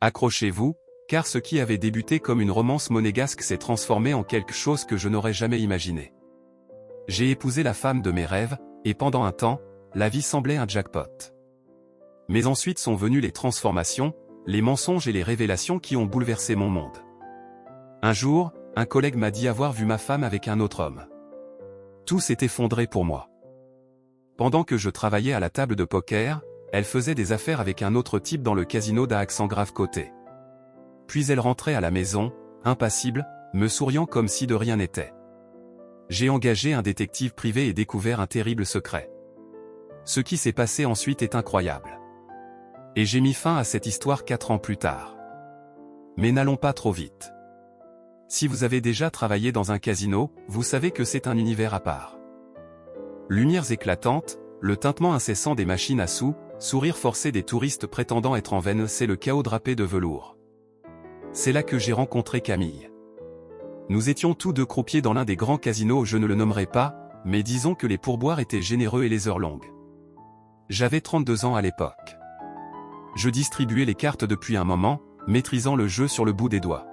Accrochez-vous, car ce qui avait débuté comme une romance monégasque s'est transformé en quelque chose que je n'aurais jamais imaginé. J'ai épousé la femme de mes rêves, et pendant un temps, la vie semblait un jackpot. Mais ensuite sont venues les transformations, les mensonges et les révélations qui ont bouleversé mon monde. Un jour, un collègue m'a dit avoir vu ma femme avec un autre homme. Tout s'est effondré pour moi. Pendant que je travaillais à la table de poker, elle faisait des affaires avec un autre type dans le casino d'Aix-en-Grave-Côté. Puis elle rentrait à la maison, impassible, me souriant comme si de rien n'était. J'ai engagé un détective privé et découvert un terrible secret. Ce qui s'est passé ensuite est incroyable. Et j'ai mis fin à cette histoire 4 ans plus tard. Mais n'allons pas trop vite. Si vous avez déjà travaillé dans un casino, vous savez que c'est un univers à part. Lumières éclatantes, le tintement incessant des machines à sous, sourire forcé des touristes prétendant être en veine, c'est le chaos drapé de velours. C'est là que j'ai rencontré Camille. Nous étions tous deux croupiers dans l'un des grands casinos, je ne le nommerai pas, mais disons que les pourboires étaient généreux et les heures longues. J'avais 32 ans à l'époque. Je distribuais les cartes depuis un moment, maîtrisant le jeu sur le bout des doigts.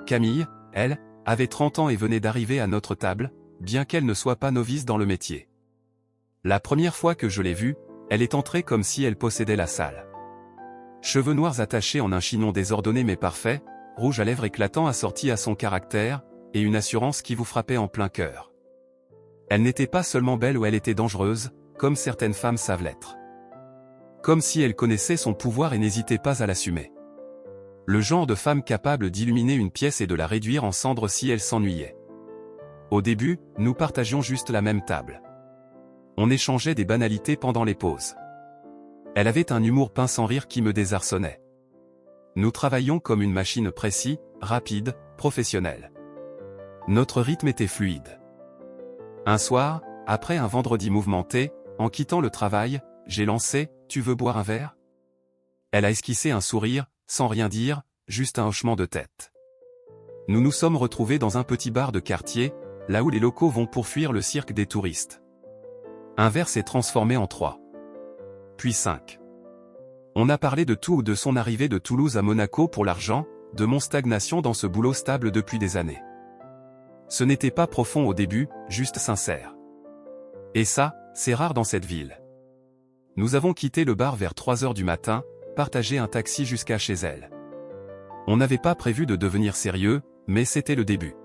Camille, elle, avait 30 ans et venait d'arriver à notre table, bien qu'elle ne soit pas novice dans le métier. La première fois que je l'ai vue, elle est entrée comme si elle possédait la salle. Cheveux noirs attachés en un chignon désordonné mais parfait, rouge à lèvres éclatant assorti à son caractère, et une assurance qui vous frappait en plein cœur. Elle n'était pas seulement belle ou elle était dangereuse, comme certaines femmes savent l'être. Comme si elle connaissait son pouvoir et n'hésitait pas à l'assumer. Le genre de femme capable d'illuminer une pièce et de la réduire en cendres si elle s'ennuyait. Au début, nous partagions juste la même table. On échangeait des banalités pendant les pauses. Elle avait un humour pince sans rire qui me désarçonnait. Nous travaillions comme une machine précise, rapide, professionnelle. Notre rythme était fluide. Un soir, après un vendredi mouvementé, en quittant le travail, j'ai lancé « Tu veux boire un verre ?» Elle a esquissé un sourire, sans rien dire, juste un hochement de tête. Nous nous sommes retrouvés dans un petit bar de quartier, là où les locaux vont pour fuir le cirque des touristes. Un verre s'est transformé en 3. Puis 5. On a parlé de tout, de son arrivée de Toulouse à Monaco pour l'argent, de mon stagnation dans ce boulot stable depuis des années. Ce n'était pas profond au début, juste sincère. Et ça, c'est rare dans cette ville. Nous avons quitté le bar vers 3 heures du matin, partagé un taxi jusqu'à chez elle. On n'avait pas prévu de devenir sérieux, mais c'était le début.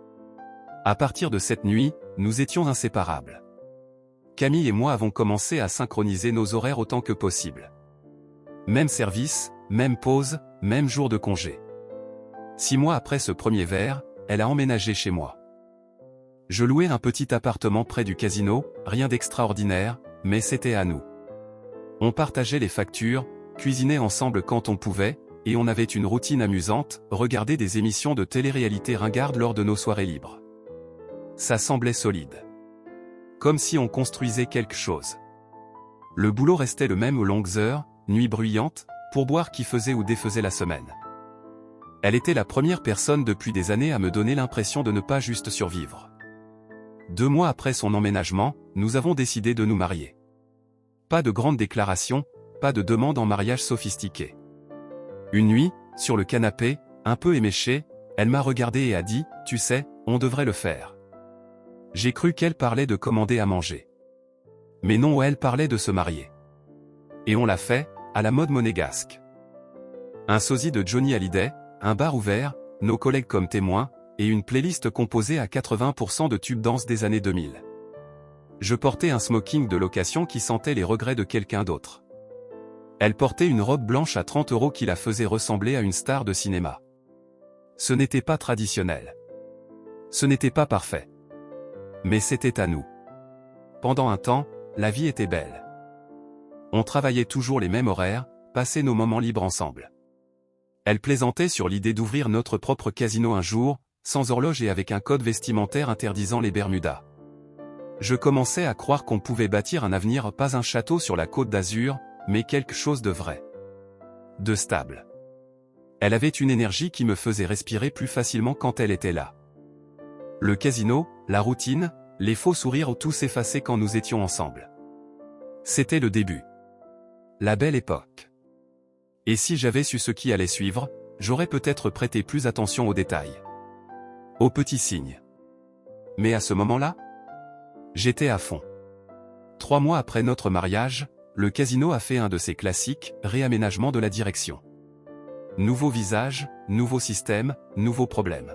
À partir de cette nuit, nous étions inséparables. Camille et moi avons commencé à synchroniser nos horaires autant que possible. Même service, même pause, même jour de congé. 6 mois après ce premier verre, elle a emménagé chez moi. Je louais un petit appartement près du casino, rien d'extraordinaire, mais c'était à nous. On partageait les factures, cuisinait ensemble quand on pouvait, et on avait une routine amusante, regarder des émissions de télé-réalité ringardes lors de nos soirées libres. Ça semblait solide. Comme si on construisait quelque chose. Le boulot restait le même aux longues heures, nuits bruyantes, pourboire qui faisait ou défaisait la semaine. Elle était la première personne depuis des années à me donner l'impression de ne pas juste survivre. 2 mois après son emménagement, nous avons décidé de nous marier. Pas de grandes déclarations, pas de demande en mariage sophistiquée. Une nuit, sur le canapé, un peu éméchée, elle m'a regardé et a dit « Tu sais, on devrait le faire ». J'ai cru qu'elle parlait de commander à manger. Mais non, elle parlait de se marier. Et on l'a fait, à la mode monégasque. Un sosie de Johnny Hallyday, un bar ouvert, nos collègues comme témoins, et une playlist composée à 80% de tubes danse des années 2000. Je portais un smoking de location qui sentait les regrets de quelqu'un d'autre. Elle portait une robe blanche à 30 € qui la faisait ressembler à une star de cinéma. Ce n'était pas traditionnel. Ce n'était pas parfait. Mais c'était à nous. Pendant un temps, la vie était belle. On travaillait toujours les mêmes horaires, passait nos moments libres ensemble. Elle plaisantait sur l'idée d'ouvrir notre propre casino un jour, sans horloge et avec un code vestimentaire interdisant les Bermudas. Je commençais à croire qu'on pouvait bâtir un avenir, pas un château sur la côte d'Azur, mais quelque chose de vrai. De stable. Elle avait une énergie qui me faisait respirer plus facilement quand elle était là. Le casino, la routine, les faux sourires, tout s'effaçait quand nous étions ensemble. C'était le début. La belle époque. Et si j'avais su ce qui allait suivre, j'aurais peut-être prêté plus attention aux détails. Aux petits signes. Mais à ce moment-là, j'étais à fond. 3 mois après notre mariage, le casino a fait un de ses classiques, réaménagement de la direction. Nouveau visage, nouveau système, nouveau problème.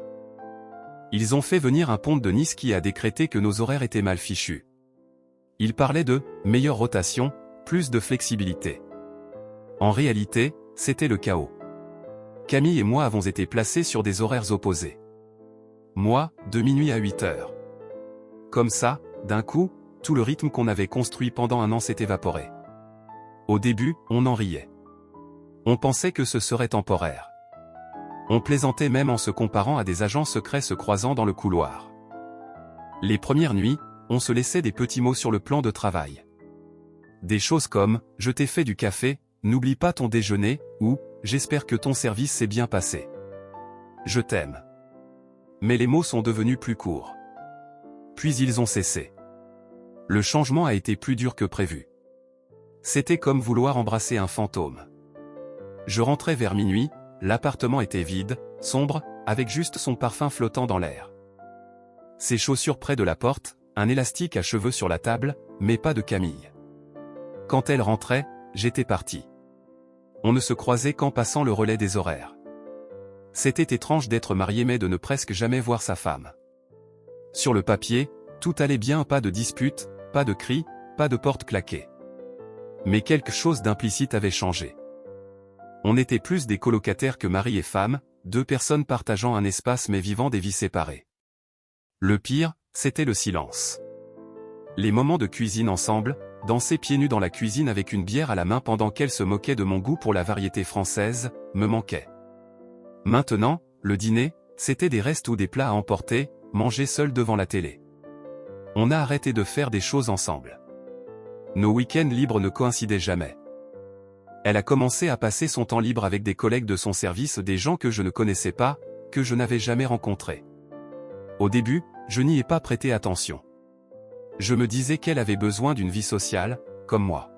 Ils ont fait venir un ponte de Nice qui a décrété que nos horaires étaient mal fichus. Il parlait de « meilleure rotation, plus de flexibilité ». En réalité, c'était le chaos. Camille et moi avons été placés sur des horaires opposés. Moi, de minuit à 8 heures. Comme ça, d'un coup, tout le rythme qu'on avait construit pendant un an s'est évaporé. Au début, on en riait. On pensait que ce serait temporaire. On plaisantait même en se comparant à des agents secrets se croisant dans le couloir. Les premières nuits, on se laissait des petits mots sur le plan de travail. Des choses comme « je t'ai fait du café, n'oublie pas ton déjeuner » ou « j'espère que ton service s'est bien passé. Je t'aime ». Mais les mots sont devenus plus courts. Puis ils ont cessé. Le changement a été plus dur que prévu. C'était comme vouloir embrasser un fantôme. Je rentrais vers minuit, l'appartement était vide, sombre, avec juste son parfum flottant dans l'air. Ses chaussures près de la porte, un élastique à cheveux sur la table, mais pas de Camille. Quand elle rentrait, j'étais parti. On ne se croisait qu'en passant le relais des horaires. C'était étrange d'être marié mais de ne presque jamais voir sa femme. Sur le papier, tout allait bien, pas de dispute, pas de cris, pas de porte claquée. Mais quelque chose d'implicite avait changé. On était plus des colocataires que mari et femme, 2 personnes partageant un espace mais vivant des vies séparées. Le pire, c'était le silence. Les moments de cuisine ensemble, danser pieds nus dans la cuisine avec une bière à la main pendant qu'elle se moquait de mon goût pour la variété française, me manquaient. Maintenant, le dîner, c'était des restes ou des plats à emporter, mangés seuls devant la télé. On a arrêté de faire des choses ensemble. Nos week-ends libres ne coïncidaient jamais. Elle a commencé à passer son temps libre avec des collègues de son service, des gens que je ne connaissais pas, que je n'avais jamais rencontrés. Au début, je n'y ai pas prêté attention. Je me disais qu'elle avait besoin d'une vie sociale, comme moi.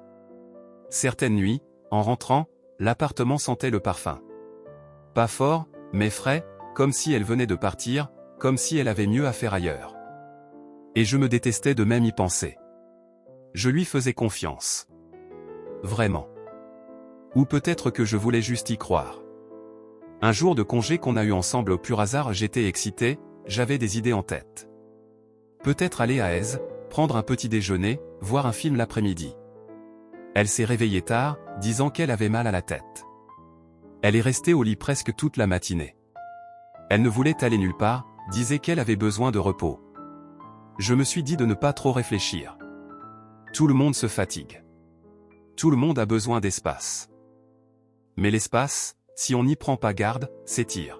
Certaines nuits, en rentrant, l'appartement sentait le parfum. Pas fort, mais frais, comme si elle venait de partir, comme si elle avait mieux à faire ailleurs. Et je me détestais de même y penser. Je lui faisais confiance. Vraiment. Ou peut-être que je voulais juste y croire. Un jour de congé qu'on a eu ensemble au pur hasard, j'étais excité, j'avais des idées en tête. Peut-être aller à Aise, prendre un petit déjeuner, voir un film l'après-midi. Elle s'est réveillée tard, disant qu'elle avait mal à la tête. Elle est restée au lit presque toute la matinée. Elle ne voulait aller nulle part, disait qu'elle avait besoin de repos. Je me suis dit de ne pas trop réfléchir. Tout le monde se fatigue. Tout le monde a besoin d'espace. Mais l'espace, si on n'y prend pas garde, s'étire.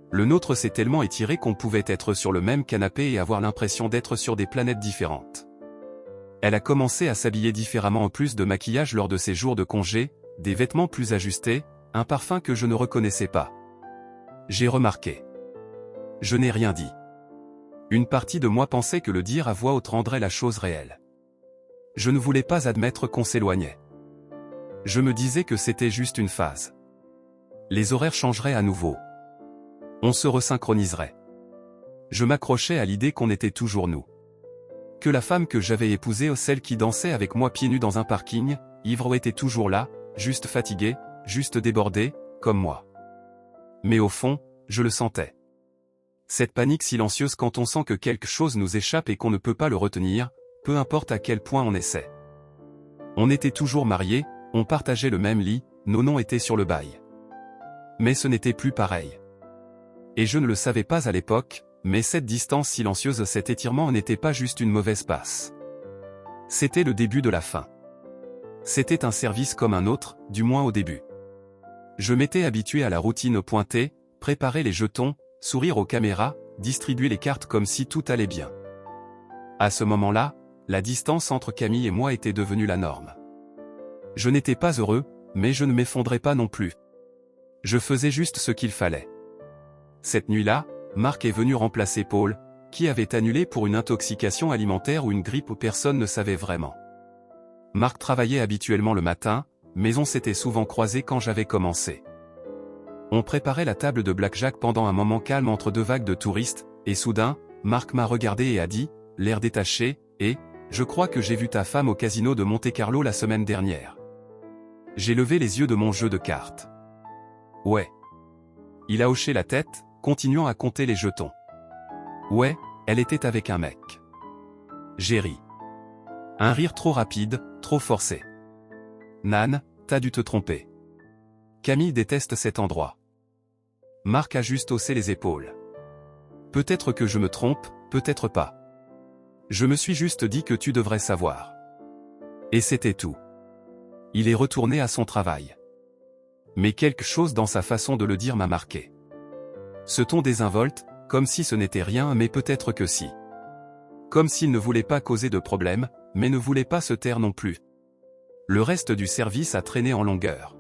Le nôtre s'est tellement étiré qu'on pouvait être sur le même canapé et avoir l'impression d'être sur des planètes différentes. Elle a commencé à s'habiller différemment, en plus de maquillage lors de ses jours de congé, des vêtements plus ajustés, un parfum que je ne reconnaissais pas. J'ai remarqué. Je n'ai rien dit. Une partie de moi pensait que le dire à voix haute rendrait la chose réelle. Je ne voulais pas admettre qu'on s'éloignait. Je me disais que c'était juste une phase. Les horaires changeraient à nouveau. On se resynchroniserait. Je m'accrochais à l'idée qu'on était toujours nous. Que la femme que j'avais épousée, celle qui dansait avec moi pieds nus dans un parking, ivre, était toujours là, juste fatiguée, juste débordée, comme moi. Mais au fond, je le sentais. Cette panique silencieuse quand on sent que quelque chose nous échappe et qu'on ne peut pas le retenir, peu importe à quel point on essaie. On était toujours mariés, on partageait le même lit, nos noms étaient sur le bail. Mais ce n'était plus pareil. Et je ne le savais pas à l'époque, mais cette distance silencieuse, cet étirement n'était pas juste une mauvaise passe. C'était le début de la fin. C'était un service comme un autre, du moins au début. Je m'étais habitué à la routine pointée, préparer les jetons, sourire aux caméras, distribuer les cartes comme si tout allait bien. À ce moment-là, la distance entre Camille et moi était devenue la norme. Je n'étais pas heureux, mais je ne m'effondrais pas non plus. Je faisais juste ce qu'il fallait. Cette nuit-là, Marc est venu remplacer Paul, qui avait annulé pour une intoxication alimentaire ou une grippe où personne ne savait vraiment. Marc travaillait habituellement le matin, mais on s'était souvent croisés quand j'avais commencé. On préparait la table de blackjack pendant un moment calme entre deux vagues de touristes, et soudain, Marc m'a regardé et a dit, l'air détaché, « Je crois que j'ai vu ta femme au casino de Monte-Carlo la semaine dernière. » J'ai levé les yeux de mon jeu de cartes. Ouais. Il a hoché la tête, continuant à compter les jetons. Ouais, elle était avec un mec. J'ai ri. Un rire trop rapide, trop forcé. Nan, t'as dû te tromper. Camille déteste cet endroit. Marc a juste haussé les épaules. Peut-être que je me trompe, peut-être pas. Je me suis juste dit que tu devrais savoir. Et c'était tout. Il est retourné à son travail. Mais quelque chose dans sa façon de le dire m'a marqué. Ce ton désinvolte, comme si ce n'était rien mais peut-être que si. Comme s'il ne voulait pas causer de problème, mais ne voulait pas se taire non plus. Le reste du service a traîné en longueur.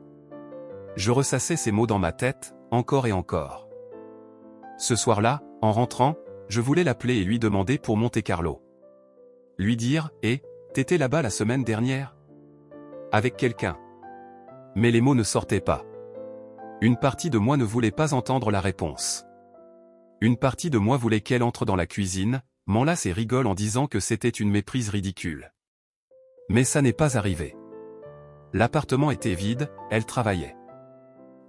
Je ressassais ces mots dans ma tête, encore et encore. Ce soir-là, en rentrant, je voulais l'appeler et lui demander pour Monte-Carlo. Lui dire, t'étais là-bas la semaine dernière? Avec quelqu'un. Mais les mots ne sortaient pas. Une partie de moi ne voulait pas entendre la réponse. Une partie de moi voulait qu'elle entre dans la cuisine, m'enlace et rigole en disant que c'était une méprise ridicule. Mais ça n'est pas arrivé. L'appartement était vide, elle travaillait.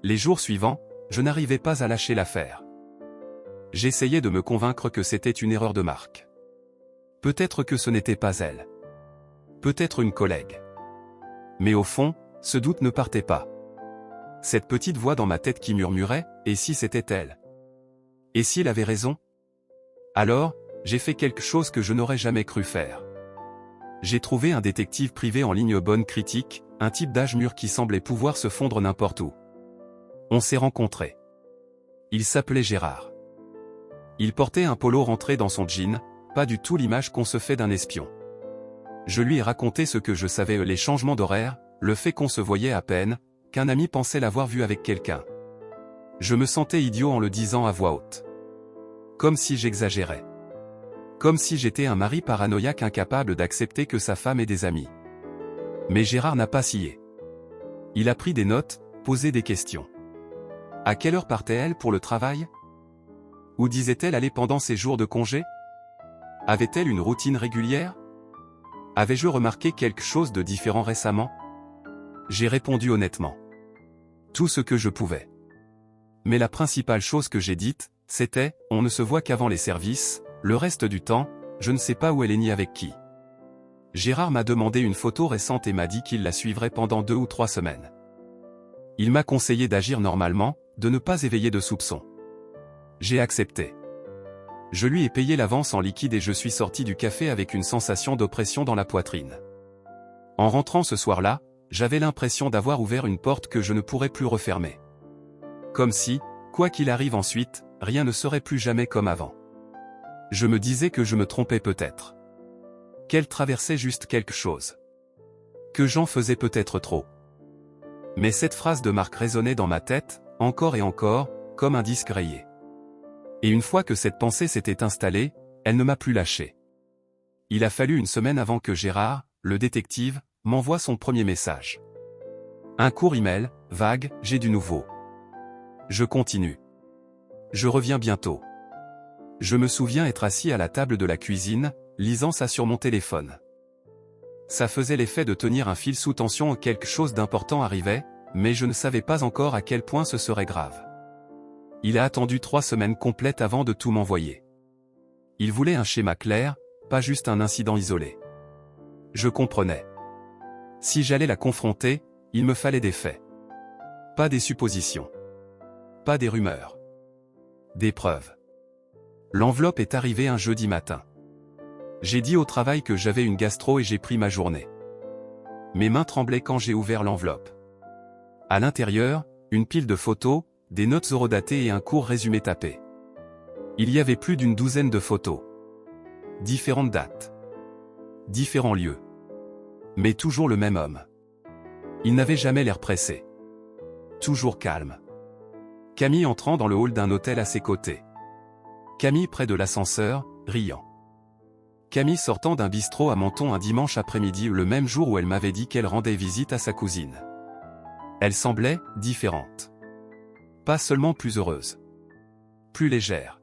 Les jours suivants, je n'arrivais pas à lâcher l'affaire. J'essayais de me convaincre que c'était une erreur de Marc. Peut-être que ce n'était pas elle. Peut-être une collègue. Mais au fond, ce doute ne partait pas. Cette petite voix dans ma tête qui murmurait, et si c'était elle? Et s'il avait raison? Alors, j'ai fait quelque chose que je n'aurais jamais cru faire. J'ai trouvé un détective privé en ligne bonne critique, un type d'âge mûr qui semblait pouvoir se fondre n'importe où. On s'est rencontrés. Il s'appelait Gérard. Il portait un polo rentré dans son jean, pas du tout l'image qu'on se fait d'un espion. Je lui ai raconté ce que je savais, les changements d'horaire, le fait qu'on se voyait à peine, qu'un ami pensait l'avoir vu avec quelqu'un. Je me sentais idiot en le disant à voix haute. Comme si j'exagérais. Comme si j'étais un mari paranoïaque incapable d'accepter que sa femme ait des amis. Mais Gérard n'a pas scié. Il a pris des notes, posé des questions. À quelle heure partait-elle pour le travail? Où disait-elle aller pendant ses jours de congé? Avait-elle une routine régulière? Avais-je remarqué quelque chose de différent récemment? J'ai répondu honnêtement. Tout ce que je pouvais. Mais la principale chose que j'ai dite, c'était, on ne se voit qu'avant les services, le reste du temps, je ne sais pas où elle est ni avec qui. Gérard m'a demandé une photo récente et m'a dit qu'il la suivrait pendant 2 ou 3 semaines. Il m'a conseillé d'agir normalement, de ne pas éveiller de soupçons. J'ai accepté. Je lui ai payé l'avance en liquide et je suis sorti du café avec une sensation d'oppression dans la poitrine. En rentrant ce soir-là, j'avais l'impression d'avoir ouvert une porte que je ne pourrais plus refermer. Comme si, quoi qu'il arrive ensuite, rien ne serait plus jamais comme avant. Je me disais que je me trompais peut-être. Qu'elle traversait juste quelque chose. Que j'en faisais peut-être trop. Mais cette phrase de Marc résonnait dans ma tête, encore et encore, comme un disque rayé. Et une fois que cette pensée s'était installée, elle ne m'a plus lâché. Il a fallu une semaine avant que Gérard, le détective, m'envoie son premier message. Un court email, vague, j'ai du nouveau. Je continue. Je reviens bientôt. Je me souviens être assis à la table de la cuisine, lisant ça sur mon téléphone. Ça faisait l'effet de tenir un fil sous tension, quelque chose d'important arrivait, mais je ne savais pas encore à quel point ce serait grave. Il a attendu 3 semaines complètes avant de tout m'envoyer. Il voulait un schéma clair, pas juste un incident isolé. Je comprenais. Si j'allais la confronter, il me fallait des faits. Pas des suppositions. Pas des rumeurs. Des preuves. L'enveloppe est arrivée un jeudi matin. J'ai dit au travail que j'avais une gastro et j'ai pris ma journée. Mes mains tremblaient quand j'ai ouvert l'enveloppe. À l'intérieur, une pile de photos, des notes horodatées et un court résumé tapé. Il y avait plus d'une douzaine de photos. Différentes dates. Différents lieux. Mais toujours le même homme. Il n'avait jamais l'air pressé. Toujours calme. Camille entrant dans le hall d'un hôtel à ses côtés. Camille près de l'ascenseur, riant. Camille sortant d'un bistrot à Menton un dimanche après-midi, le même jour où elle m'avait dit qu'elle rendait visite à sa cousine. Elle semblait différente. Pas seulement plus heureuse. Plus légère.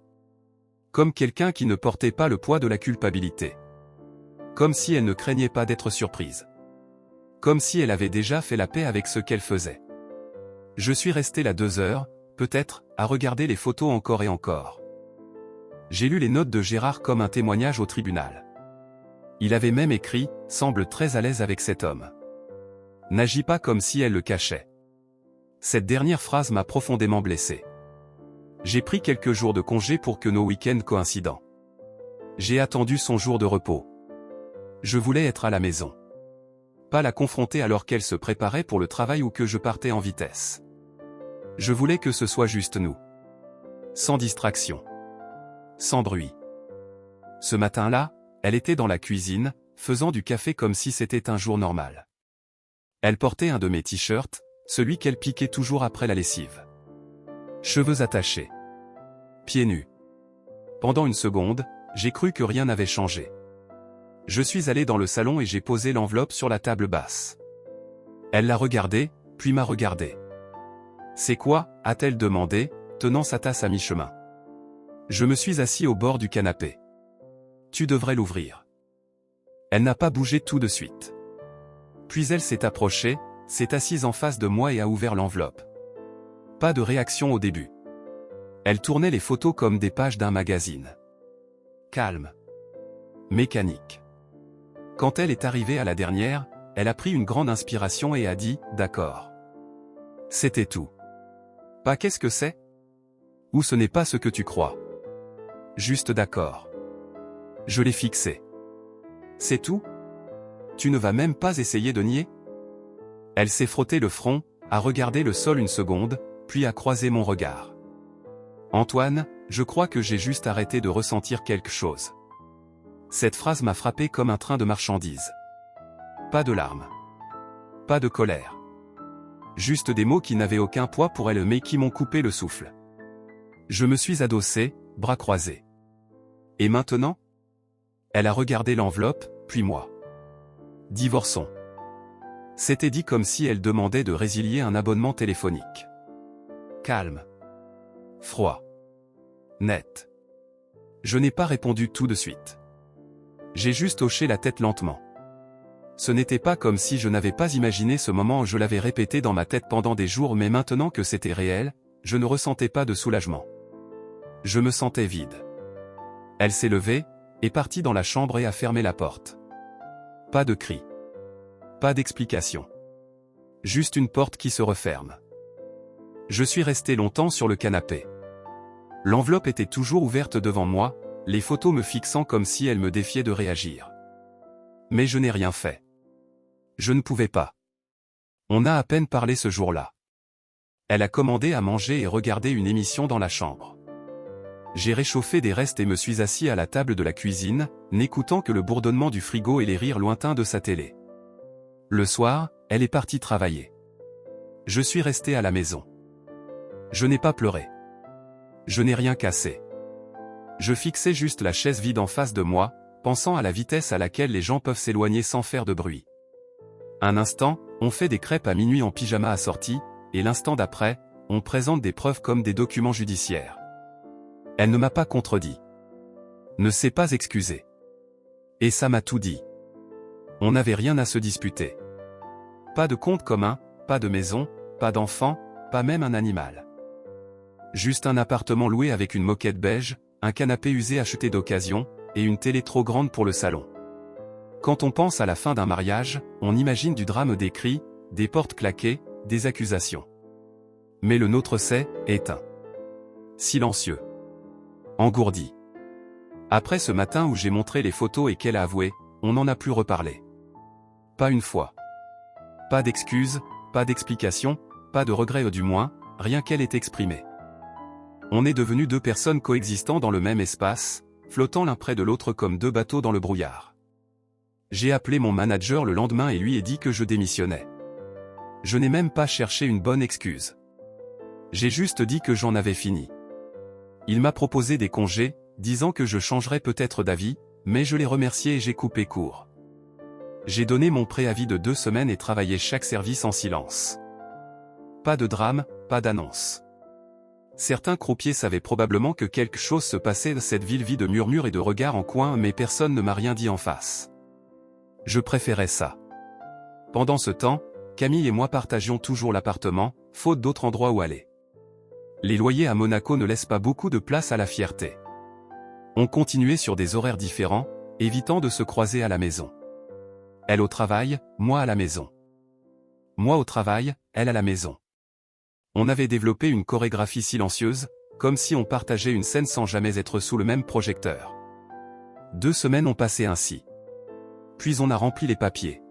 Comme quelqu'un qui ne portait pas le poids de la culpabilité. Comme si elle ne craignait pas d'être surprise. Comme si elle avait déjà fait la paix avec ce qu'elle faisait. Je suis resté là 2 heures, peut-être, à regarder les photos encore et encore. J'ai lu les notes de Gérard comme un témoignage au tribunal. Il avait même écrit « Semble très à l'aise avec cet homme. N'agis pas comme si elle le cachait. » Cette dernière phrase m'a profondément blessé. J'ai pris quelques jours de congé pour que nos week-ends coïncident. J'ai attendu son jour de repos. Je voulais être à la maison. Pas la confronter alors qu'elle se préparait pour le travail ou que je partais en vitesse. Je voulais que ce soit juste nous. Sans distraction. Sans bruit. Ce matin-là, elle était dans la cuisine, faisant du café comme si c'était un jour normal. Elle portait un de mes t-shirts, celui qu'elle piquait toujours après la lessive. Cheveux attachés. Pieds nus. Pendant une seconde, j'ai cru que rien n'avait changé. Je suis allé dans le salon et j'ai posé l'enveloppe sur la table basse. Elle l'a regardé, puis m'a regardé. « C'est quoi ?» a-t-elle demandé, tenant sa tasse à mi-chemin. Je me suis assis au bord du canapé. « Tu devrais l'ouvrir. » Elle n'a pas bougé tout de suite. Puis elle s'est approchée, s'est assise en face de moi et a ouvert l'enveloppe. Pas de réaction au début. Elle tournait les photos comme des pages d'un magazine. Calme. Mécanique. Quand elle est arrivée à la dernière, elle a pris une grande inspiration et a dit « D'accord. » C'était tout. Pas « qu'est-ce que c'est ?» ou « ce n'est pas ce que tu crois. » Juste « d'accord. » Je l'ai fixé. C'est tout ? Tu ne vas même pas essayer de nier ? Elle s'est frotté le front, a regardé le sol une seconde, puis a croisé mon regard. Antoine, je crois que j'ai juste arrêté de ressentir quelque chose. Cette phrase m'a frappé comme un train de marchandises. Pas de larmes. Pas de colère. Juste des mots qui n'avaient aucun poids pour elle mais qui m'ont coupé le souffle. Je me suis adossé, bras croisés. Et maintenant ? Elle a regardé l'enveloppe, puis moi. Divorçons. C'était dit comme si elle demandait de résilier un abonnement téléphonique. Calme. Froid. Net. Je n'ai pas répondu tout de suite. J'ai juste hoché la tête lentement. Ce n'était pas comme si je n'avais pas imaginé ce moment, je l'avais répété dans ma tête pendant des jours, mais maintenant que c'était réel, je ne ressentais pas de soulagement. Je me sentais vide. Elle s'est levée, est partie dans la chambre et a fermé la porte. Pas de cri. Pas d'explication. Juste une porte qui se referme. Je suis resté longtemps sur le canapé. L'enveloppe était toujours ouverte devant moi, les photos me fixant comme si elles me défiaient de réagir. Mais je n'ai rien fait. Je ne pouvais pas. On a à peine parlé ce jour-là. Elle a commandé à manger et regardé une émission dans la chambre. J'ai réchauffé des restes et me suis assis à la table de la cuisine, n'écoutant que le bourdonnement du frigo et les rires lointains de sa télé. Le soir, elle est partie travailler. Je suis resté à la maison. Je n'ai pas pleuré. Je n'ai rien cassé. Je fixais juste la chaise vide en face de moi, pensant à la vitesse à laquelle les gens peuvent s'éloigner sans faire de bruit. Un instant, on fait des crêpes à minuit en pyjama assorti, et l'instant d'après, on présente des preuves comme des documents judiciaires. Elle ne m'a pas contredit. Ne s'est pas excusée. Et ça m'a tout dit. On n'avait rien à se disputer. Pas de compte commun, pas de maison, pas d'enfant, pas même un animal. Juste un appartement loué avec une moquette beige, un canapé usé acheté d'occasion, et une télé trop grande pour le salon. Quand on pense à la fin d'un mariage, on imagine du drame, des cris, des portes claquées, des accusations. Mais le nôtre s'est éteint. Silencieux. Engourdi. Après ce matin où j'ai montré les photos et qu'elle a avoué, on n'en a plus reparlé. Pas une fois. Pas d'excuses, pas d'explications, pas de regrets, du moins, rien qu'elle ait exprimé. On est devenus 2 personnes coexistant dans le même espace, flottant l'un près de l'autre comme 2 bateaux dans le brouillard. J'ai appelé mon manager le lendemain et lui ai dit que je démissionnais. Je n'ai même pas cherché une bonne excuse. J'ai juste dit que j'en avais fini. Il m'a proposé des congés, disant que je changerais peut-être d'avis, mais je l'ai remercié et j'ai coupé court. J'ai donné mon préavis de 2 semaines et travaillé chaque service en silence. Pas de drame, pas d'annonce. Certains croupiers savaient probablement que quelque chose se passait, cette ville vide de murmures et de regards en coin, mais personne ne m'a rien dit en face. Je préférais ça. Pendant ce temps, Camille et moi partagions toujours l'appartement, faute d'autres endroits où aller. Les loyers à Monaco ne laissent pas beaucoup de place à la fierté. On continuait sur des horaires différents, évitant de se croiser à la maison. Elle au travail, moi à la maison. Moi au travail, elle à la maison. On avait développé une chorégraphie silencieuse, comme si on partageait une scène sans jamais être sous le même projecteur. 2 semaines ont passé ainsi. Puis on a rempli les papiers.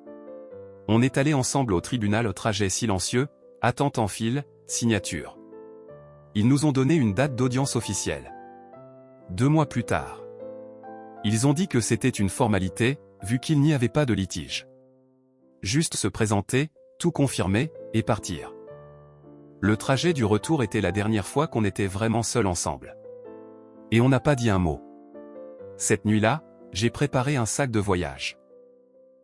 On est allé ensemble au tribunal, au trajet silencieux, attente en file, signature. Ils nous ont donné une date d'audience officielle. 2 mois plus tard. Ils ont dit que c'était une formalité, vu qu'il n'y avait pas de litige. Juste se présenter, tout confirmer, et partir. Le trajet du retour était la dernière fois qu'on était vraiment seuls ensemble. Et on n'a pas dit un mot. Cette nuit-là, j'ai préparé un sac de voyage.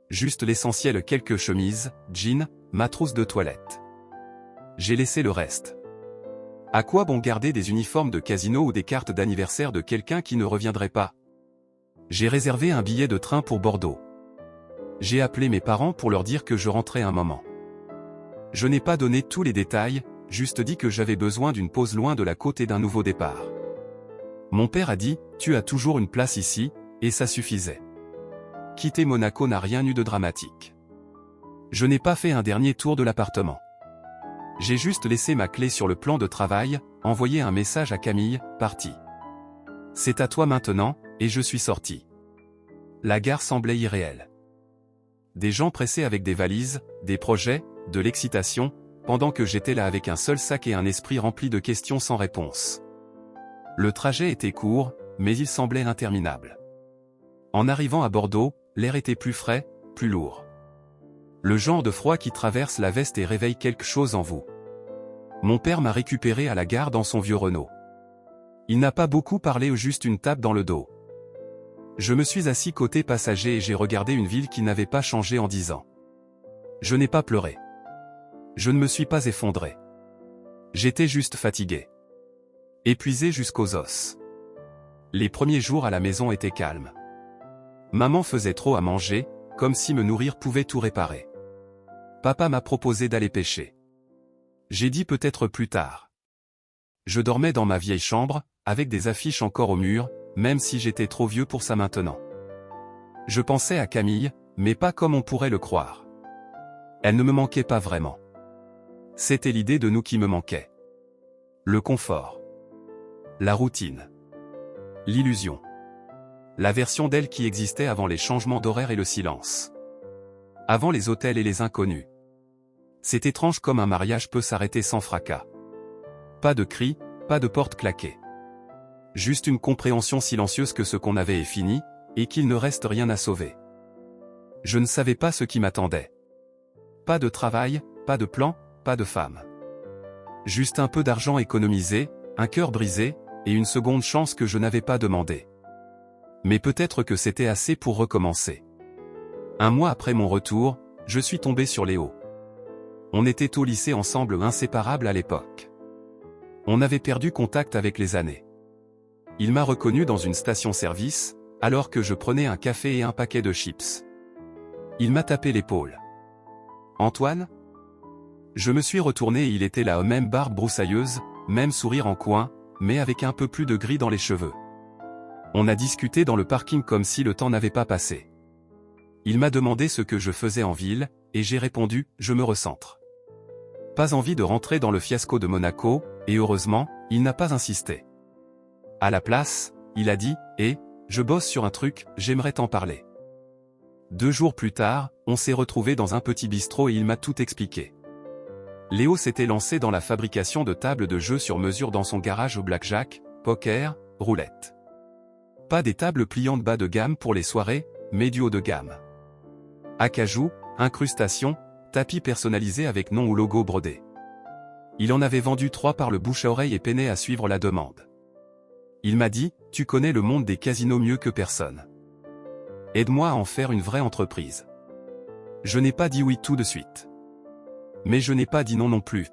Juste l'essentiel, quelques chemises, jeans, ma trousse de toilette. J'ai laissé le reste. À quoi bon garder des uniformes de casino ou des cartes d'anniversaire de quelqu'un qui ne reviendrait pas? J'ai réservé un billet de train pour Bordeaux. J'ai appelé mes parents pour leur dire que je rentrais un moment. Je n'ai pas donné tous les détails, juste dit que j'avais besoin d'une pause loin de la côte et d'un nouveau départ. Mon père a dit, tu as toujours une place ici, et ça suffisait. Quitter Monaco n'a rien eu de dramatique. Je n'ai pas fait un dernier tour de l'appartement. J'ai juste laissé ma clé sur le plan de travail, envoyé un message à Camille, parti. C'est à toi maintenant, et je suis sorti. La gare semblait irréelle. Des gens pressés avec des valises, des projets, de l'excitation, pendant que j'étais là avec un seul sac et un esprit rempli de questions sans réponse. Le trajet était court, mais il semblait interminable. En arrivant à Bordeaux, l'air était plus frais, plus lourd. Le genre de froid qui traverse la veste et réveille quelque chose en vous. Mon père m'a récupéré à la gare dans son vieux Renault. Il n'a pas beaucoup parlé ou juste une tape dans le dos. Je me suis assis côté passager et j'ai regardé une ville qui n'avait pas changé en 10 ans. Je n'ai pas pleuré. Je ne me suis pas effondré. J'étais juste fatigué. Épuisé jusqu'aux os. Les premiers jours à la maison étaient calmes. Maman faisait trop à manger, comme si me nourrir pouvait tout réparer. Papa m'a proposé d'aller pêcher. J'ai dit peut-être plus tard. Je dormais dans ma vieille chambre, avec des affiches encore au mur, même si j'étais trop vieux pour ça maintenant. Je pensais à Camille, mais pas comme on pourrait le croire. Elle ne me manquait pas vraiment. C'était l'idée de nous qui me manquait. Le confort. La routine. L'illusion. La version d'elle qui existait avant les changements d'horaire et le silence. Avant les hôtels et les inconnus. C'est étrange comme un mariage peut s'arrêter sans fracas. Pas de cris, pas de porte claquée. Juste une compréhension silencieuse que ce qu'on avait est fini, et qu'il ne reste rien à sauver. Je ne savais pas ce qui m'attendait. Pas de travail, pas de plan, pas de femme. Juste un peu d'argent économisé, un cœur brisé, et une seconde chance que je n'avais pas demandée. Mais peut-être que c'était assez pour recommencer. 1 mois après mon retour, je suis tombé sur Léo. On était au lycée ensemble, inséparables à l'époque. On avait perdu contact avec les années. Il m'a reconnu dans une station-service, alors que je prenais un café et un paquet de chips. Il m'a tapé l'épaule. Antoine? Je me suis retourné et il était là, même barbe broussailleuse, même sourire en coin, mais avec un peu plus de gris dans les cheveux. On a discuté dans le parking comme si le temps n'avait pas passé. Il m'a demandé ce que je faisais en ville, et j'ai répondu, je me recentre. Pas envie de rentrer dans le fiasco de Monaco, et heureusement, il n'a pas insisté. À la place, il a dit, je bosse sur un truc, j'aimerais t'en parler. 2 jours plus tard, on s'est retrouvés dans un petit bistrot et il m'a tout expliqué. Léo s'était lancé dans la fabrication de tables de jeux sur mesure dans son garage au blackjack, poker, roulette. Pas des tables pliantes bas de gamme pour les soirées, mais du haut de gamme. Acajou, incrustation, tapis personnalisés avec nom ou logo brodé. Il en avait vendu 3 par le bouche à oreille et peinait à suivre la demande. Il m'a dit, tu connais le monde des casinos mieux que personne. Aide-moi à en faire une vraie entreprise. Je n'ai pas dit oui tout de suite. Mais je n'ai pas dit non non plus.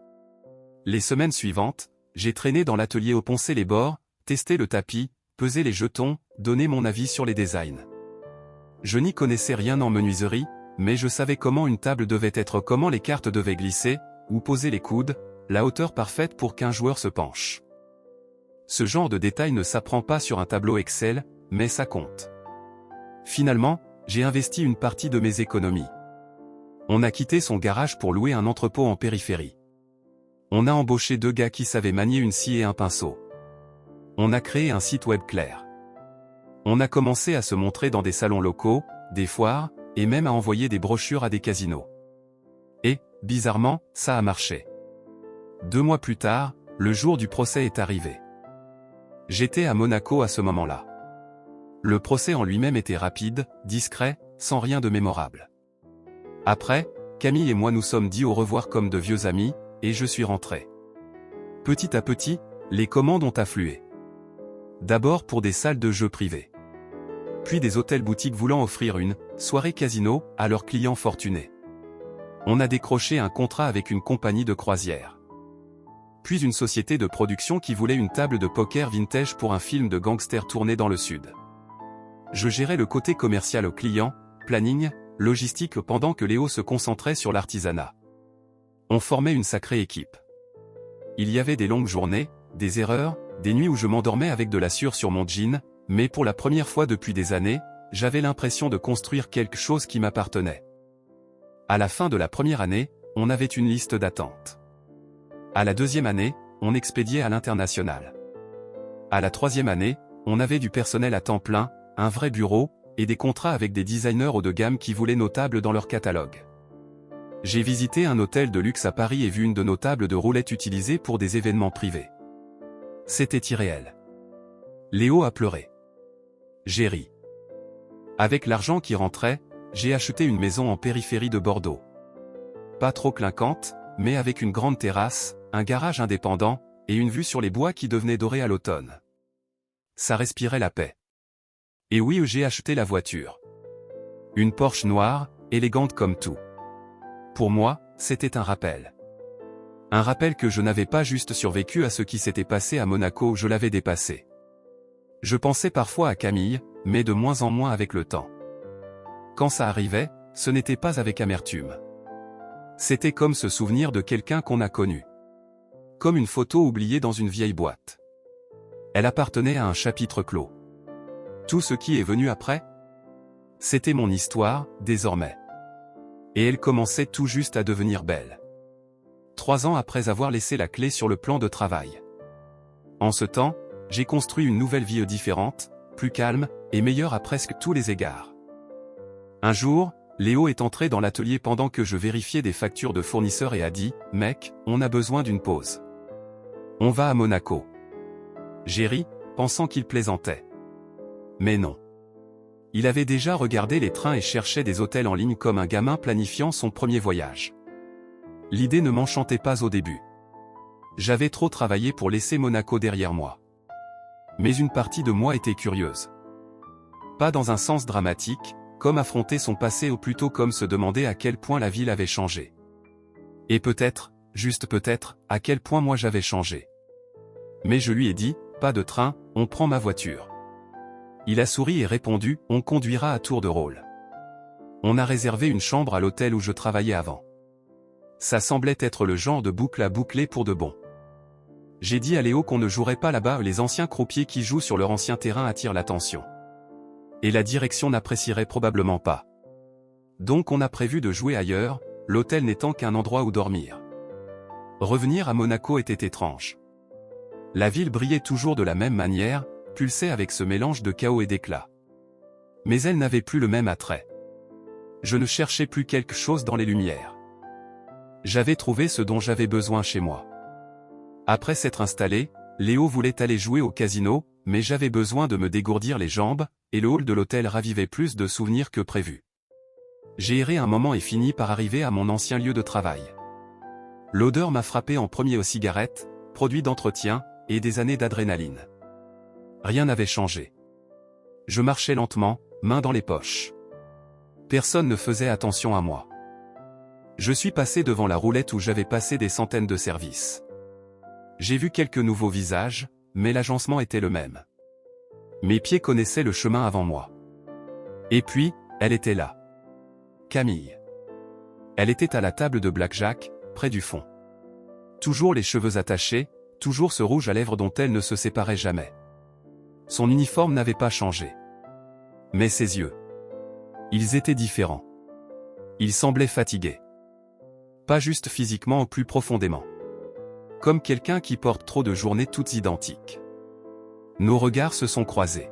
Les semaines suivantes, j'ai traîné dans l'atelier au poncer les bords, testé le tapis, pesé les jetons, donné mon avis sur les designs. Je n'y connaissais rien en menuiserie, mais je savais comment une table devait être, comment les cartes devaient glisser, où poser les coudes, la hauteur parfaite pour qu'un joueur se penche. Ce genre de détail ne s'apprend pas sur un tableau Excel, mais ça compte. Finalement, j'ai investi une partie de mes économies. On a quitté son garage pour louer un entrepôt en périphérie. On a embauché 2 gars qui savaient manier une scie et un pinceau. On a créé un site web clair. On a commencé à se montrer dans des salons locaux, des foires, et même à envoyer des brochures à des casinos. Et, bizarrement, ça a marché. 2 mois plus tard, le jour du procès est arrivé. J'étais à Monaco à ce moment-là. Le procès en lui-même était rapide, discret, sans rien de mémorable. Après, Camille et moi nous sommes dit au revoir comme de vieux amis, et je suis rentré. Petit à petit, les commandes ont afflué. D'abord pour des salles de jeux privées. Puis des hôtels-boutiques voulant offrir une soirée casino à leurs clients fortunés. On a décroché un contrat avec une compagnie de croisière. Puis une société de production qui voulait une table de poker vintage pour un film de gangsters tourné dans le sud. Je gérais le côté commercial aux clients, planning, logistique pendant que Léo se concentrait sur l'artisanat. On formait une sacrée équipe. Il y avait des longues journées, des erreurs, des nuits où je m'endormais avec de la sueur sur mon jean, mais pour la première fois depuis des années, j'avais l'impression de construire quelque chose qui m'appartenait. À la fin de la première année, on avait une liste d'attente. À la deuxième année, on expédiait à l'international. À la troisième année, on avait du personnel à temps plein, un vrai bureau, et des contrats avec des designers haut de gamme qui voulaient nos tables dans leur catalogue. J'ai visité un hôtel de luxe à Paris et vu une de nos tables de roulette utilisées pour des événements privés. C'était irréel. Léo a pleuré. J'ai ri. Avec l'argent qui rentrait, j'ai acheté une maison en périphérie de Bordeaux. Pas trop clinquante, mais avec une grande terrasse, un garage indépendant, et une vue sur les bois qui devenaient dorés à l'automne. Ça respirait la paix. Et oui, j'ai acheté la voiture. Une Porsche noire, élégante comme tout. Pour moi, c'était un rappel. Un rappel que je n'avais pas juste survécu à ce qui s'était passé à Monaco, je l'avais dépassé. Je pensais parfois à Camille, mais de moins en moins avec le temps. Quand ça arrivait, ce n'était pas avec amertume. C'était comme se souvenir de quelqu'un qu'on a connu. Comme une photo oubliée dans une vieille boîte. Elle appartenait à un chapitre clos. Tout ce qui est venu après? C'était mon histoire, désormais. Et elle commençait tout juste à devenir belle. 3 ans après avoir laissé la clé sur le plan de travail. En ce temps, j'ai construit une nouvelle vie différente, plus calme, et meilleure à presque tous les égards. Un jour, Léo est entré dans l'atelier pendant que je vérifiais des factures de fournisseurs et a dit « Mec, on a besoin d'une pause. On va à Monaco. » J'ai ri, pensant qu'il plaisantait. Mais non. Il avait déjà regardé les trains et cherchait des hôtels en ligne comme un gamin planifiant son premier voyage. L'idée ne m'enchantait pas au début. J'avais trop travaillé pour laisser Monaco derrière moi. Mais une partie de moi était curieuse. Pas dans un sens dramatique, comme affronter son passé ou plutôt comme se demander à quel point la ville avait changé. Et peut-être, juste peut-être, à quel point moi j'avais changé. Mais je lui ai dit, pas de train, on prend ma voiture. Il a souri et répondu, on conduira à tour de rôle. On a réservé une chambre à l'hôtel où je travaillais avant. Ça semblait être le genre de boucle à boucler pour de bon. J'ai dit à Léo qu'on ne jouerait pas là-bas, les anciens croupiers qui jouent sur leur ancien terrain attirent l'attention. Et la direction n'apprécierait probablement pas. Donc on a prévu de jouer ailleurs, l'hôtel n'étant qu'un endroit où dormir. Revenir à Monaco était étrange. La ville brillait toujours de la même manière, pulsait avec ce mélange de chaos et d'éclat. Mais elle n'avait plus le même attrait. Je ne cherchais plus quelque chose dans les lumières. J'avais trouvé ce dont j'avais besoin chez moi. Après s'être installé, Léo voulait aller jouer au casino, mais j'avais besoin de me dégourdir les jambes, et le hall de l'hôtel ravivait plus de souvenirs que prévu. J'ai erré un moment et fini par arriver à mon ancien lieu de travail. L'odeur m'a frappé en premier aux cigarettes, produits d'entretien, et des années d'adrénaline. Rien n'avait changé. Je marchais lentement, mains dans les poches. Personne ne faisait attention à moi. Je suis passé devant la roulette où j'avais passé des centaines de services. J'ai vu quelques nouveaux visages, mais l'agencement était le même. Mes pieds connaissaient le chemin avant moi. Et puis, elle était là. Camille. Elle était à la table de blackjack, près du fond. Toujours les cheveux attachés, toujours ce rouge à lèvres dont elle ne se séparait jamais. Son uniforme n'avait pas changé. Mais ses yeux. Ils étaient différents. Ils semblaient fatigués. Pas juste physiquement ou plus profondément. Comme quelqu'un qui porte trop de journées toutes identiques. Nos regards se sont croisés.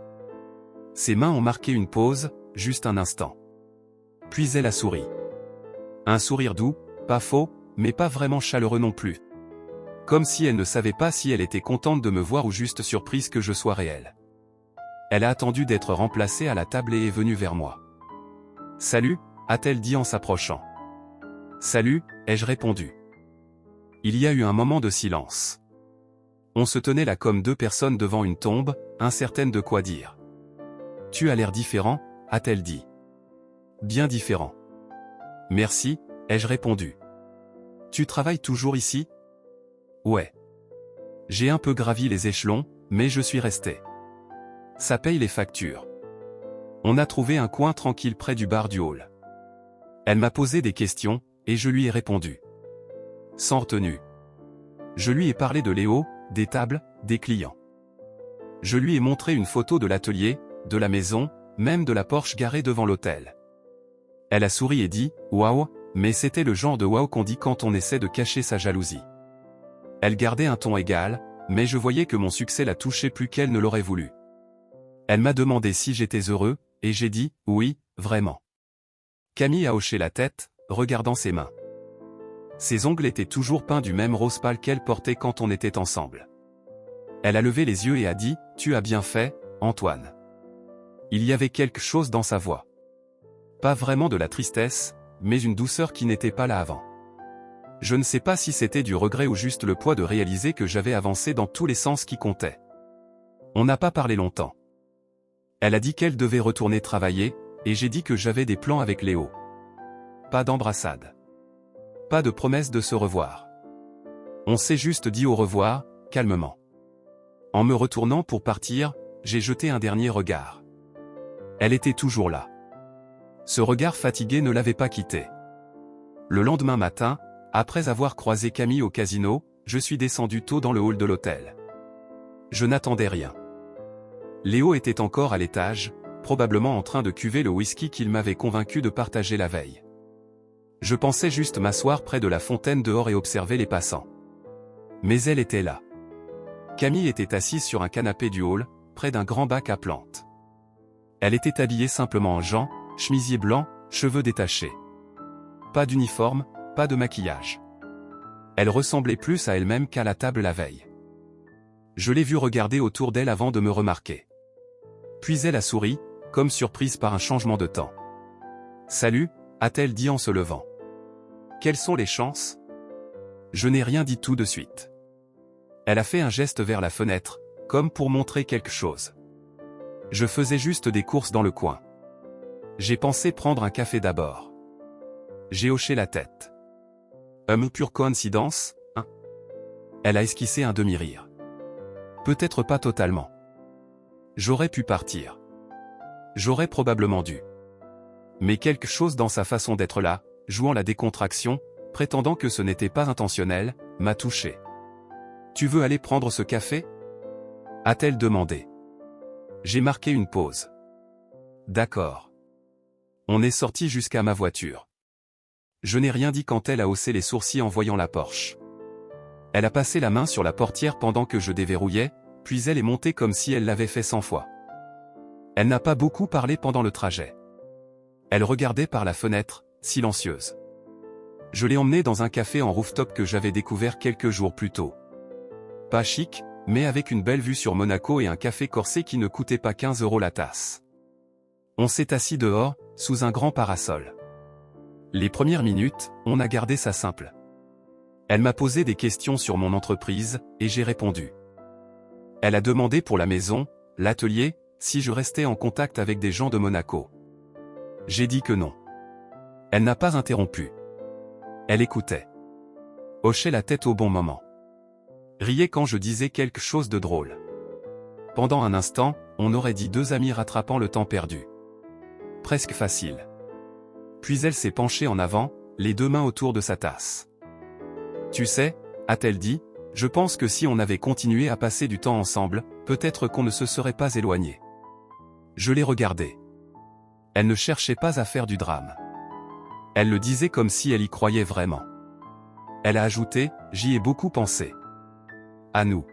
Ses mains ont marqué une pause, juste un instant. Puis elle a souri. Un sourire doux, pas faux, mais pas vraiment chaleureux non plus. Comme si elle ne savait pas si elle était contente de me voir ou juste surprise que je sois réel. Elle a attendu d'être remplacée à la table et est venue vers moi. « Salut », a-t-elle dit en s'approchant. « Salut », ai-je répondu. Il y a eu un moment de silence. On se tenait là comme deux personnes devant une tombe, incertaines de quoi dire. « Tu as l'air différent », a-t-elle dit. « Bien différent. »« Merci », ai-je répondu. « Tu travailles toujours ici ? » « Ouais. J'ai un peu gravi les échelons, mais je suis resté. Ça paye les factures. » On a trouvé un coin tranquille près du bar du hall. Elle m'a posé des questions, et je lui ai répondu. Sans retenue. Je lui ai parlé de Léo, des tables, des clients. Je lui ai montré une photo de l'atelier, de la maison, même de la Porsche garée devant l'hôtel. Elle a souri et dit « Waouh », mais c'était le genre de waouh qu'on dit quand on essaie de cacher sa jalousie. Elle gardait un ton égal, mais je voyais que mon succès la touchait plus qu'elle ne l'aurait voulu. Elle m'a demandé si j'étais heureux, et j'ai dit « Oui, vraiment ». Camille a hoché la tête, regardant ses mains. Ses ongles étaient toujours peints du même rose pâle qu'elle portait quand on était ensemble. Elle a levé les yeux et a dit « Tu as bien fait, Antoine ». Il y avait quelque chose dans sa voix. Pas vraiment de la tristesse, mais une douceur qui n'était pas là avant. Je ne sais pas si c'était du regret ou juste le poids de réaliser que j'avais avancé dans tous les sens qui comptaient. On n'a pas parlé longtemps. Elle a dit qu'elle devait retourner travailler, et j'ai dit que j'avais des plans avec Léo. Pas d'embrassade. Pas de promesse de se revoir. On s'est juste dit au revoir, calmement. En me retournant pour partir, j'ai jeté un dernier regard. Elle était toujours là. Ce regard fatigué ne l'avait pas quitté. Le lendemain matin, après avoir croisé Camille au casino, je suis descendu tôt dans le hall de l'hôtel. Je n'attendais rien. Léo était encore à l'étage, probablement en train de cuver le whisky qu'il m'avait convaincu de partager la veille. Je pensais juste m'asseoir près de la fontaine dehors et observer les passants. Mais elle était là. Camille était assise sur un canapé du hall, près d'un grand bac à plantes. Elle était habillée simplement en jean, chemisier blanc, cheveux détachés. Pas d'uniforme, pas de maquillage. Elle ressemblait plus à elle-même qu'à la table la veille. Je l'ai vue regarder autour d'elle avant de me remarquer. Puis elle a souri, comme surprise par un changement de temps. « Salut », a-t-elle dit en se levant. « Quelles sont les chances ?» Je n'ai rien dit tout de suite. Elle a fait un geste vers la fenêtre, comme pour montrer quelque chose. Je faisais juste des courses dans le coin. J'ai pensé prendre un café d'abord. J'ai hoché la tête. Pure coïncidence, hein ? Elle a esquissé un demi-rire. Peut-être pas totalement. J'aurais pu partir. J'aurais probablement dû. Mais quelque chose dans sa façon d'être là, jouant la décontraction, prétendant que ce n'était pas intentionnel, m'a touché. « Tu veux aller prendre ce café ?» a-t-elle demandé. J'ai marqué une pause. D'accord. On est sorti jusqu'à ma voiture. Je n'ai rien dit quand elle a haussé les sourcils en voyant la Porsche. Elle a passé la main sur la portière pendant que je déverrouillais, puis elle est montée comme si elle l'avait fait 100 fois. Elle n'a pas beaucoup parlé pendant le trajet. Elle regardait par la fenêtre, silencieuse. Je l'ai emmenée dans un café en rooftop que j'avais découvert quelques jours plus tôt. Pas chic, mais avec une belle vue sur Monaco et un café corsé qui ne coûtait pas 15 € la tasse. On s'est assis dehors, sous un grand parasol. Les premières minutes, on a gardé ça simple. Elle m'a posé des questions sur mon entreprise, et j'ai répondu. Elle a demandé pour la maison, l'atelier, si je restais en contact avec des gens de Monaco. J'ai dit que non. Elle n'a pas interrompu. Elle écoutait. Hochait la tête au bon moment. Riait quand je disais quelque chose de drôle. Pendant un instant, on aurait dit deux amis rattrapant le temps perdu. Presque facile. Puis elle s'est penchée en avant, les deux mains autour de sa tasse. Tu sais, a-t-elle dit, je pense que si on avait continué à passer du temps ensemble, peut-être qu'on ne se serait pas éloigné. Je l'ai regardée. Elle ne cherchait pas à faire du drame. Elle le disait comme si elle y croyait vraiment. Elle a ajouté, j'y ai beaucoup pensé. À nous.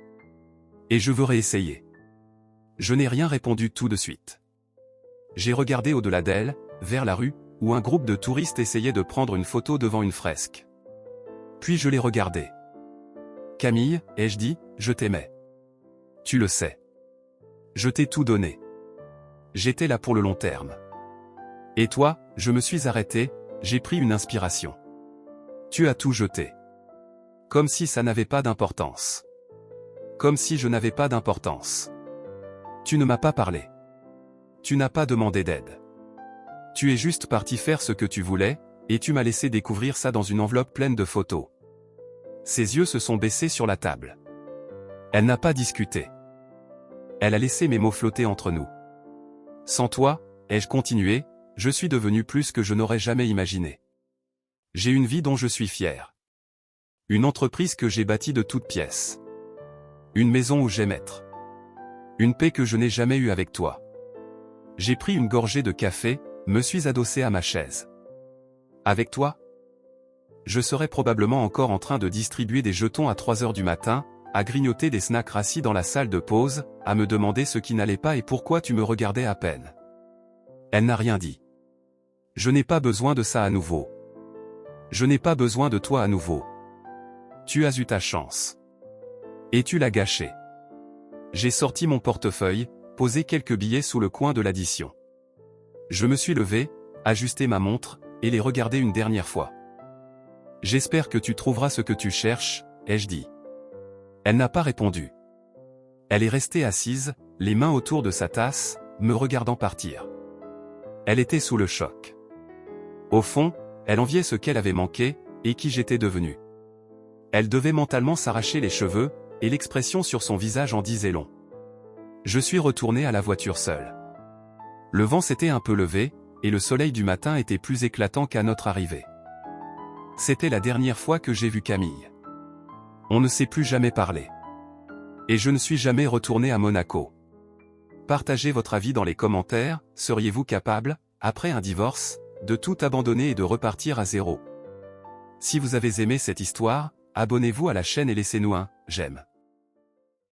Et je veux réessayer. Je n'ai rien répondu tout de suite. J'ai regardé au-delà d'elle, vers la rue, où un groupe de touristes essayait de prendre une photo devant une fresque. Puis je l'ai regardée. Camille, ai-je dit, je t'aimais. Tu le sais. Je t'ai tout donné. J'étais là pour le long terme. Et toi, je me suis arrêté, j'ai pris une inspiration. Tu as tout jeté. Comme si ça n'avait pas d'importance. Comme si je n'avais pas d'importance. Tu ne m'as pas parlé. Tu n'as pas demandé d'aide. Tu es juste parti faire ce que tu voulais, et tu m'as laissé découvrir ça dans une enveloppe pleine de photos. Ses yeux se sont baissés sur la table. Elle n'a pas discuté. Elle a laissé mes mots flotter entre nous. Sans toi, ai-je continué, je suis devenu plus que je n'aurais jamais imaginé. J'ai une vie dont je suis fier. Une entreprise que j'ai bâtie de toutes pièces. Une maison où j'aime être. Une paix que je n'ai jamais eue avec toi. J'ai pris une gorgée de café, me suis adossé à ma chaise. Avec toi? Je serais probablement encore en train de distribuer des jetons à 3 heures du matin, à grignoter des snacks rassis dans la salle de pause, à me demander ce qui n'allait pas et pourquoi tu me regardais à peine. Elle n'a rien dit. Je n'ai pas besoin de ça à nouveau. Je n'ai pas besoin de toi à nouveau. Tu as eu ta chance. Et tu l'as gâché. J'ai sorti mon portefeuille, posé quelques billets sous le coin de l'addition. Je me suis levé, ajusté ma montre, et les regardé une dernière fois. J'espère que tu trouveras ce que tu cherches, ai-je dit. Elle n'a pas répondu. Elle est restée assise, les mains autour de sa tasse, me regardant partir. Elle était sous le choc. Au fond, elle enviait ce qu'elle avait manqué, et qui j'étais devenu. Elle devait mentalement s'arracher les cheveux, et l'expression sur son visage en disait long. Je suis retourné à la voiture seul. Le vent s'était un peu levé, et le soleil du matin était plus éclatant qu'à notre arrivée. C'était la dernière fois que j'ai vu Camille. On ne s'est plus jamais parlé. Et je ne suis jamais retourné à Monaco. Partagez votre avis dans les commentaires, seriez-vous capable, après un divorce, de tout abandonner et de repartir à zéro? Si vous avez aimé cette histoire, abonnez-vous à la chaîne et laissez-nous un « j'aime ».